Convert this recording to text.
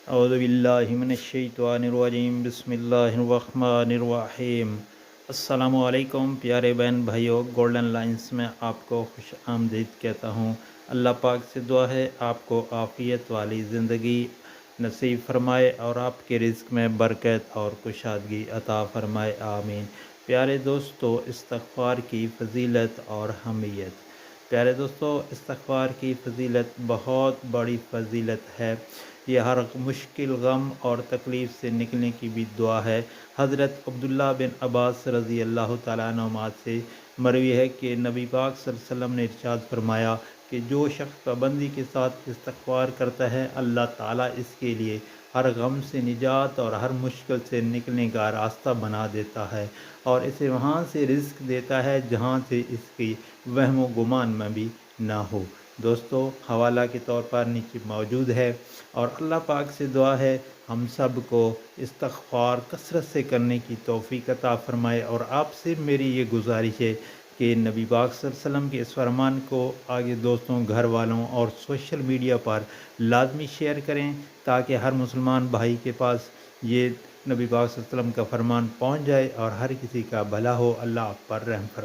اعوذ باللہ من الشیطان الرجیم بسم اللہ الرحمن الرحیم۔ السلام علیکم پیارے بہن بھائیوں، گولڈن لائنز میں آپ کو خوش آمدید کہتا ہوں۔ اللہ پاک سے دعا ہے آپ کو عافیت والی زندگی نصیب فرمائے اور آپ کے رزق میں برکت اور کشادگی عطا فرمائے، آمین۔ پیارے دوستو، استغفار کی فضیلت اور اہمیت۔ پیارے دوستو، استغفار کی فضیلت بہت بڑی فضیلت ہے۔ یہ ہر مشکل، غم اور تکلیف سے نکلنے کی بھی دعا ہے۔ حضرت عبداللہ بن عباس رضی اللہ تعالیٰ عنہما سے مروی ہے کہ نبی پاک صلی اللہ علیہ وسلم نے ارشاد فرمایا کہ جو شخص پابندی کے ساتھ استغفار کرتا ہے، اللہ تعالیٰ اس کے لیے ہر غم سے نجات اور ہر مشکل سے نکلنے کا راستہ بنا دیتا ہے، اور اسے وہاں سے رزق دیتا ہے جہاں سے اس کی وہم و گمان میں بھی نہ ہو۔ دوستو، حوالہ کے طور پر نیچے موجود ہے، اور اللہ پاک سے دعا ہے ہم سب کو استغفار کثرت سے کرنے کی توفیق عطا فرمائے۔ اور آپ سے میری یہ گزارش ہے کہ نبی پاک صلی اللہ علیہ وسلم کے اس فرمان کو آگے دوستوں، گھر والوں اور سوشل میڈیا پر لازمی شیئر کریں، تاکہ ہر مسلمان بھائی کے پاس یہ نبی پاک صلی اللہ علیہ وسلم کا فرمان پہنچ جائے اور ہر کسی کا بھلا ہو۔ اللہ آپ پر رحم فرمائے۔